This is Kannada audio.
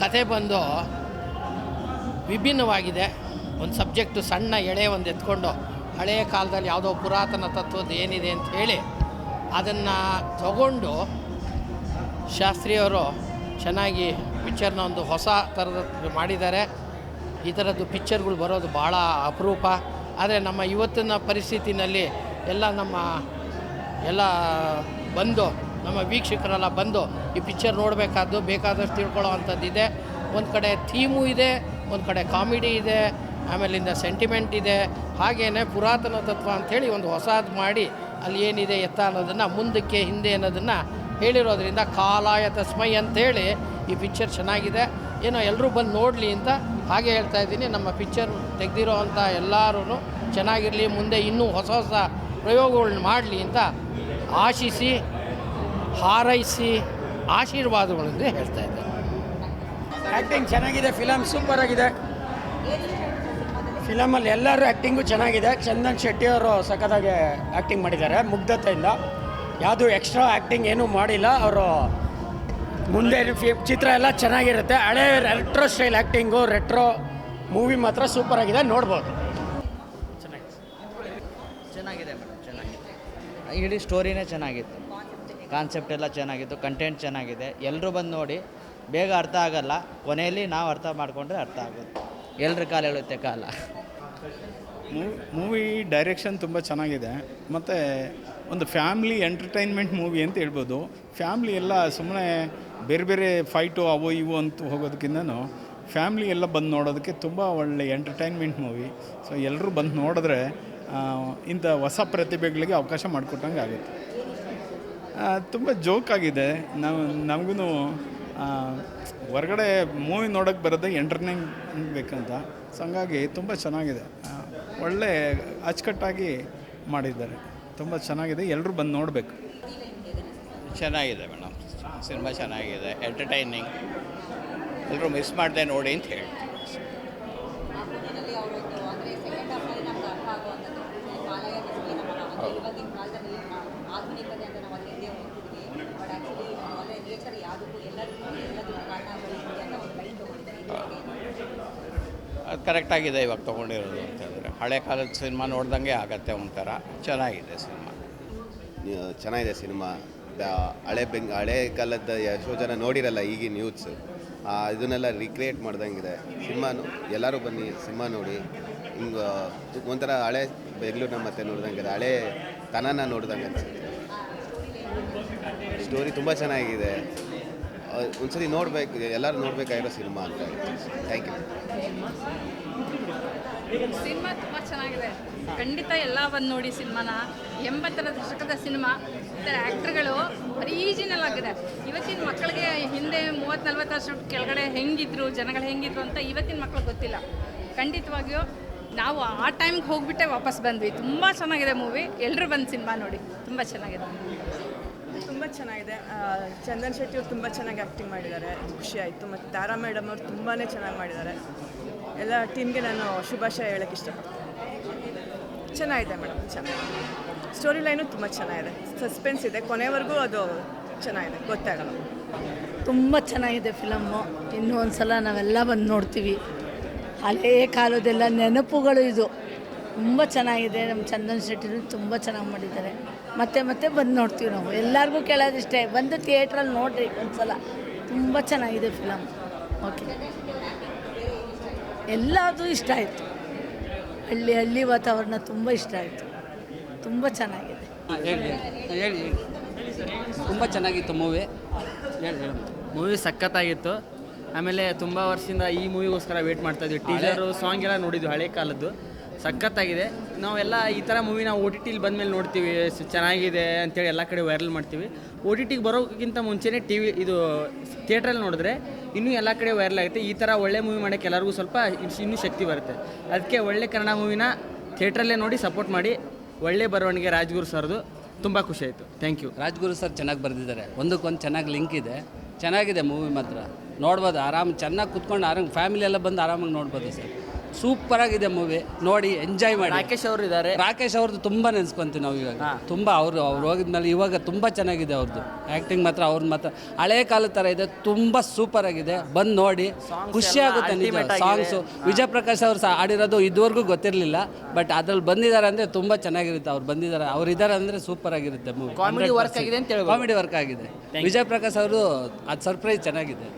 ಕತೆ ಬಂದು ವಿಭಿನ್ನವಾಗಿದೆ. ಒಂದು ಸಬ್ಜೆಕ್ಟು ಸಣ್ಣ ಎಳೆ ಒಂದು ಎತ್ಕೊಂಡು ಹಳೆಯ ಕಾಲದಲ್ಲಿ ಯಾವುದೋ ಪುರಾತನ ತತ್ವದ್ದು ಏನಿದೆ ಅಂತ ಹೇಳಿ ಅದನ್ನು ತಗೊಂಡು ಶಾಸ್ತ್ರಿಯವರು ಚೆನ್ನಾಗಿ ಪಿಕ್ಚರ್ನ ಒಂದು ಹೊಸ ಥರದ ಮಾಡಿದ್ದಾರೆ. ಈ ಥರದ್ದು ಪಿಕ್ಚರ್ಗಳು ಬರೋದು ಭಾಳ ಅಪರೂಪ. ಆದರೆ ನಮ್ಮ ಇವತ್ತಿನ ಪರಿಸ್ಥಿತಿನಲ್ಲಿ ಎಲ್ಲ ಬಂದು ನಮ್ಮ ವೀಕ್ಷಕರೆಲ್ಲ ಬಂದು ಈ ಪಿಕ್ಚರ್ ನೋಡಬೇಕಾದ್ದು ಬೇಕಾದಷ್ಟು ತಿಳ್ಕೊಳ್ಳೋ ಅಂಥದ್ದಿದೆ. ಒಂದು ಕಡೆ ಥೀಮು ಇದೆ, ಒಂದು ಕಡೆ ಕಾಮಿಡಿ ಇದೆ, ಆಮೇಲಿಂದ ಸೆಂಟಿಮೆಂಟ್ ಇದೆ. ಹಾಗೆಯೇ ಪುರಾತನ ತತ್ವ ಅಂಥೇಳಿ ಒಂದು ಹೊಸದು ಮಾಡಿ ಅಲ್ಲಿ ಏನಿದೆ ಎತ್ತ ಅನ್ನೋದನ್ನು ಮುಂದಕ್ಕೆ ಹಿಂದೆ ಅನ್ನೋದನ್ನು ಹೇಳಿರೋದ್ರಿಂದ ಕಾಲಾಯ ತಸ್ಮೈ ಅಂಥೇಳಿ ಈ ಪಿಕ್ಚರ್ ಚೆನ್ನಾಗಿದೆ. ಏನೋ ಎಲ್ಲರೂ ಬಂದು ನೋಡಲಿ ಅಂತ ಹಾಗೆ ಹೇಳ್ತಾ ಇದ್ದೀನಿ. ನಮ್ಮ ಪಿಕ್ಚರ್ ತೆಗೆದಿರೋ ಅಂಥ ಎಲ್ಲರೂ ಚೆನ್ನಾಗಿರಲಿ, ಮುಂದೆ ಇನ್ನೂ ಹೊಸ ಹೊಸ ಪ್ರಯೋಗಗಳನ್ನ ಮಾಡಲಿ ಅಂತ ಆಶಿಸಿ ಹಾರೈಸಿ ಆಶೀರ್ವಾದಗಳಿಂದ ಹೇಳ್ತಾ ಇದ್ದಾರೆ. ಆ್ಯಕ್ಟಿಂಗ್ ಚೆನ್ನಾಗಿದೆ, ಫಿಲಮ್ ಸೂಪರ್ ಆಗಿದೆ. ಫಿಲಮಲ್ಲಿ ಎಲ್ಲರೂ ಆ್ಯಕ್ಟಿಂಗು ಚೆನ್ನಾಗಿದೆ. ಚಂದನ್ ಶೆಟ್ಟಿಯವರು ಸಖತ್ತಾಗಿ ಆ್ಯಕ್ಟಿಂಗ್ ಮಾಡಿದ್ದಾರೆ ಮುಗ್ಧತೆಯಿಂದ. ಯಾವುದು ಎಕ್ಸ್ಟ್ರಾ ಆ್ಯಕ್ಟಿಂಗ್ ಏನೂ ಮಾಡಿಲ್ಲ ಅವರು. ಮುಂದೆ ಚಿತ್ರ ಎಲ್ಲ ಚೆನ್ನಾಗಿರುತ್ತೆ. ಹಳೆ retro style acting, retro movie ಮಾತ್ರ ಸೂಪರ್ ಆಗಿದೆ, ನೋಡ್ಬೋದು. ಚೆನ್ನಾಗಿದೆ ಮೇಡಮ್, ಚೆನ್ನಾಗಿದೆ. ಇಡೀ ಸ್ಟೋರಿನೇ ಚೆನ್ನಾಗಿತ್ತು, ಕಾನ್ಸೆಪ್ಟ್ ಎಲ್ಲ ಚೆನ್ನಾಗಿತ್ತು, ಕಂಟೆಂಟ್ ಚೆನ್ನಾಗಿದೆ. ಎಲ್ಲರೂ ಬಂದು ನೋಡಿ. ಬೇಗ ಅರ್ಥ ಆಗಲ್ಲ, ಕೊನೆಯಲ್ಲಿ ನಾವು ಅರ್ಥ ಮಾಡಿಕೊಂಡ್ರೆ ಅರ್ಥ ಆಗುತ್ತೆ. ಎಲ್ಲರ ಕಾಲ ಹೇಳುತ್ತೆ ಕಾಲ. ಮೂವಿ ಡೈರೆಕ್ಷನ್ ತುಂಬ ಚೆನ್ನಾಗಿದೆ ಮತ್ತು ಒಂದು ಫ್ಯಾಮ್ಲಿ ಎಂಟರ್ಟೈನ್ಮೆಂಟ್ ಮೂವಿ ಅಂತ ಹೇಳ್ಬೋದು. ಫ್ಯಾಮ್ಲಿ ಎಲ್ಲ ಸುಮ್ಮನೆ ಬೇರೆ ಬೇರೆ ಫೈಟು ಅವು ಇವು ಅಂತ ಹೋಗೋದಕ್ಕಿಂತನೂ ಫ್ಯಾಮ್ಲಿ ಎಲ್ಲ ಬಂದು ನೋಡೋದಕ್ಕೆ ತುಂಬ ಒಳ್ಳೆ ಎಂಟರ್ಟೈನ್ಮೆಂಟ್ ಮೂವಿ. ಸೊ ಎಲ್ಲರೂ ಬಂದು ನೋಡಿದ್ರೆ ಇಂಥ ಹೊಸ ಪ್ರತಿಭೆಗಳಿಗೆ ಅವಕಾಶ ಮಾಡಿಕೊಟ್ಟಂಗೆ ಆಗುತ್ತೆ. ತುಂಬ ಜೋಕಾಗಿದೆ. ನಮಗೂ ಹೊರಗಡೆ ಮೂವಿ ನೋಡೋಕ್ಕೆ ಬರೋದೇ ಎಂಟರ್ಟೈನ್ ಬೇಕಂತ. ಸೊ ಹಂಗಾಗಿ ತುಂಬ ಚೆನ್ನಾಗಿದೆ, ಒಳ್ಳೆ ಅಚ್ಚುಕಟ್ಟಾಗಿ ಮಾಡಿದ್ದಾರೆ. ತುಂಬ ಚೆನ್ನಾಗಿದೆ, ಎಲ್ಲರೂ ಬಂದು ನೋಡಬೇಕು. ಚೆನ್ನಾಗಿದೆ ಮೇಡಮ್, ಸಿನಿಮಾ ಚೆನ್ನಾಗಿದೆ, ಎಂಟರ್ಟೈನಿಂಗ್. ಎಲ್ಲರೂ ಮಿಸ್ ಮಾಡದೆ ನೋಡಿ ಅಂತ ಹೇಳ್ತೀವಿ. ಅದು ಕರೆಕ್ಟಾಗಿದೆ ಇವಾಗ ತೊಗೊಂಡಿರೋದು ಅಂತಂದರೆ. ಹಳೆ ಕಾಲದ ಸಿನಿಮಾ ನೋಡ್ದಂಗೆ ಆಗತ್ತೆ, ಒಂಥರ ಚೆನ್ನಾಗಿದೆ ಸಿನಿಮಾ. ಚೆನ್ನಾಗಿದೆ ಸಿನಿಮಾ. ಹಳೆ ಕಾಲದ ಎಷ್ಟೋ ಜನ ನೋಡಿರಲ್ಲ ಈಗಿನ ಯೂತ್ಸ್, ಇದನ್ನೆಲ್ಲ ರಿಕ್ರಿಯೇಟ್ ಮಾಡ್ದಂಗಿದೆ ಸಿನಿಮಾನು. ಎಲ್ಲರೂ ಬನ್ನಿ ಸಿನಿಮಾ ನೋಡಿ. ಹಿಂಗೆ ಒಂಥರ ಹಳೆ ಬೆಂಗಳೂರನ್ನ ಮತ್ತೆ ನೋಡ್ದಂಗೆ, ಹಳೆ ತನನ ನೋಡ್ದಂಗೆ ಅನಿಸುತ್ತೆ. ಸ್ಟೋರಿ ತುಂಬ ಚೆನ್ನಾಗಿದೆ, ಒಂದ್ಸರಿ ನೋಡಬೇಕು, ಎಲ್ಲರೂ ನೋಡಬೇಕಾಗಿರೋ ಸಿನಿಮಾ ಅಂತ. Thank you. ಸಿನಿಮಾ ತುಂಬ ಚೆನ್ನಾಗಿದೆ, ಖಂಡಿತ ಎಲ್ಲ ಬಂದು ನೋಡಿ ಸಿನಿಮಾನ. 80ರ ದಶಕದ ಸಿನಿಮಾ. ಇದರ ಆ್ಯಕ್ಟ್ರುಗಳು ಒರಿಜಿನಲ್ ಆಗಿದೆ. ಇವತ್ತಿನ ಮಕ್ಕಳಿಗೆ ಹಿಂದೆ 30-40 ವರ್ಷ ಕೆಳಗಡೆ ಹೆಂಗಿದ್ರು, ಜನಗಳು ಹೆಂಗಿದ್ರು ಅಂತ ಇವತ್ತಿನ ಮಕ್ಳಿಗೆ ಗೊತ್ತಿಲ್ಲ. ಖಂಡಿತವಾಗಿಯೂ ನಾವು ಆ ಟೈಮ್ಗೆ ಹೋಗಿಬಿಟ್ಟೆ ವಾಪಸ್ ಬಂದ್ವಿ. ತುಂಬ ಚೆನ್ನಾಗಿದೆ ಮೂವಿ, ಎಲ್ಲರೂ ಬಂದು ಸಿನಿಮಾ ನೋಡಿ, ತುಂಬ ಚೆನ್ನಾಗಿದೆ. ತುಂಬ ಚೆನ್ನಾಗಿದೆ. ಚಂದನ್ ಶೆಟ್ಟಿ ಅವರು ತುಂಬ ಚೆನ್ನಾಗಿ ಆ್ಯಕ್ಟಿಂಗ್ ಮಾಡಿದ್ದಾರೆ, ಖುಷಿ ಆಯಿತು. ಮತ್ತು ತಾರಾ ಮೇಡಮ್ ಅವರು ತುಂಬಾ ಚೆನ್ನಾಗಿ ಮಾಡಿದ್ದಾರೆ. ಎಲ್ಲ ಟೀಮ್ಗೆ ನಾನು ಶುಭಾಶಯ ಹೇಳೋಕ್ಕೆ ಇಷ್ಟಪಡ್ತೀನಿ. ಚೆನ್ನಾಗಿದೆ ಮೇಡಮ್, ಚೆನ್ನಾಗಿದೆ. ಸ್ಟೋರಿ ಲೈನು ತುಂಬ ಚೆನ್ನಾಗಿದೆ, ಸಸ್ಪೆನ್ಸ್ ಇದೆ, ಕೊನೆವರೆಗೂ ಅದು ಚೆನ್ನಾಗಿದೆ, ಗೊತ್ತಾಗಲ್ಲ. ತುಂಬ ಚೆನ್ನಾಗಿದೆ ಫಿಲಮ್ಮು. ಇನ್ನೂ ಒಂದು ಸಲ ನಾವೆಲ್ಲ ಬಂದು ನೋಡ್ತೀವಿ. ಹಳೇ ಕಾಲದೆಲ್ಲ ನೆನಪುಗಳು ಇದು. ತುಂಬ ಚೆನ್ನಾಗಿದೆ. ನಮ್ಮ ಚಂದನ್ ಶೆಟ್ಟಿನೂ ತುಂಬ ಚೆನ್ನಾಗಿ ಮಾಡಿದ್ದಾರೆ. ಮತ್ತೆ ಮತ್ತೆ ಬಂದು ನೋಡ್ತೀವಿ ನಾವು. ಎಲ್ಲರಿಗೂ ಕೇಳೋದಿಷ್ಟೇ, ಬಂದು ಥಿಯೇಟ್ರಲ್ಲಿ ನೋಡಿರಿ ಒಂದು ಸಲ. ತುಂಬ ಚೆನ್ನಾಗಿದೆ ಫಿಲಮ್. ಓಕೆ, ಎಲ್ಲದೂ ಇಷ್ಟ ಆಯಿತು. ಹಳ್ಳಿ ವಾತಾವರಣ ತುಂಬ ಇಷ್ಟ ಆಯಿತು. ತುಂಬ ಚೆನ್ನಾಗಿದೆ. ಹೇಳಿ. ತುಂಬ ಚೆನ್ನಾಗಿತ್ತು ಮೂವಿ. ಮೂವಿ ಸಖತ್ತಾಗಿತ್ತು. ಆಮೇಲೆ ತುಂಬ ವರ್ಷದಿಂದ ಈ ಮೂವಿಗೋಸ್ಕರ ವೇಟ್ ಮಾಡ್ತಾಯಿದ್ವಿ. ಟೀಸರು ಸಾಂಗ್ ಎಲ್ಲ ನೋಡಿದ್ವಿ, ಹಳೆ ಕಾಲದ್ದು. ಸಖತ್ತಾಗಿದೆ. ನಾವೆಲ್ಲ ಈ ಥರ ಮೂವಿ ನಾವು OTT ಬಂದಮೇಲೆ ನೋಡ್ತೀವಿ, ಚೆನ್ನಾಗಿದೆ ಅಂತೇಳಿ ಎಲ್ಲ ಕಡೆ ವೈರಲ್ ಮಾಡ್ತೀವಿ. OTT ಬರೋಕ್ಕಿಂತ ಮುಂಚೆನೇ ಇದು ಥಿಯೇಟ್ರಲ್ಲಿ ನೋಡಿದ್ರೆ ಇನ್ನೂ ಎಲ್ಲ ಕಡೆ ವೈರಲ್ ಆಗುತ್ತೆ. ಈ ಥರ ಒಳ್ಳೆ ಮೂವಿ ಮಾಡೋಕ್ಕೆ ಎಲ್ಲರಿಗೂ ಸ್ವಲ್ಪ ಇನ್ನೂ ಶಕ್ತಿ ಬರುತ್ತೆ. ಅದಕ್ಕೆ ಒಳ್ಳೆ ಕನ್ನಡ ಮೂವಿನ ಥಿಯೇಟ್ರಲ್ಲೇ ನೋಡಿ ಸಪೋರ್ಟ್ ಮಾಡಿ. ಒಳ್ಳೆ ಬರವಣಿಗೆ ರಾಜ್ಗುರು ಸರ್ದು, ತುಂಬ ಖುಷಿ ಆಯಿತು. Thank you. ರಾಜ್ಗುರು ಸರ್ ಚೆನ್ನಾಗಿ ಬರೆದಿದ್ದಾರೆ, ಒಂದಕ್ಕೊಂದು ಚೆನ್ನಾಗಿ ಲಿಂಕ್ ಇದೆ. ಚೆನ್ನಾಗಿದೆ ಮೂವಿ ಮಾತ್ರ, ನೋಡ್ಬೋದು. ಆರಾಮ್ ಚೆನ್ನಾಗಿ ಕುತ್ಕೊಂಡು ಫ್ಯಾಮಿಲಿ ಎಲ್ಲ ಬಂದು ಆರಾಮಾಗಿ ನೋಡ್ಬೋದು ಸರ್. ಸೂಪರಾಗಿದೆ ಮೂವಿ, ನೋಡಿ ಎಂಜಾಯ್ ಮಾಡಿ. ರಾಕೇಶ್ ಅವರು ಇದ್ದಾರೆ. ರಾಕೇಶ್ ಅವ್ರದ್ದು ತುಂಬ ನೆನೆಸ್ಕೊಂತೀವಿ ನಾವು ಇವಾಗ. ತುಂಬ ಅವ್ರು ಹೋಗಿದ್ಮೇಲೆ ಇವಾಗ ತುಂಬ ಚೆನ್ನಾಗಿದೆ ಅವ್ರದ್ದು ಆ್ಯಕ್ಟಿಂಗ್ ಮಾತ್ರ. ಅವ್ರದ್ದು ಮಾತ್ರ ಹಳೆ ಕಾಲದ ಥರ ಇದೆ, ತುಂಬ ಸೂಪರಾಗಿದೆ. ಬಂದು ನೋಡಿ, ಖುಷಿ ಆಗುತ್ತೆ ನಿಜ. ಸಾಂಗ್ಸು ವಿಜಯ್ ಪ್ರಕಾಶ್ ಅವ್ರು ಸಹ ಆಡಿರೋದು ಇದುವರೆಗೂ ಗೊತ್ತಿರಲಿಲ್ಲ, ಬಟ್ ಅದ್ರಲ್ಲಿ ಬಂದಿದ್ದಾರೆ ಅಂದರೆ ತುಂಬ ಚೆನ್ನಾಗಿರುತ್ತೆ. ಅವ್ರು ಬಂದಿದ್ದಾರೆ, ಅವ್ರು ಇದ್ದಾರೆ ಅಂದರೆ ಸೂಪರ್ ಆಗಿರುತ್ತೆ ಮೂವಿ. ಕಾಮಿಡಿ ವರ್ಕ್ ಆಗಿದೆ ಅಂತ ಹೇಳ್ಬೋದು. ಕಾಮಿಡಿ ವರ್ಕ್ ಆಗಿದೆ. ವಿಜಯ್ ಪ್ರಕಾಶ್ ಅವರು ಅದು ಸರ್ಪ್ರೈಸ್ ಚೆನ್ನಾಗಿದೆ.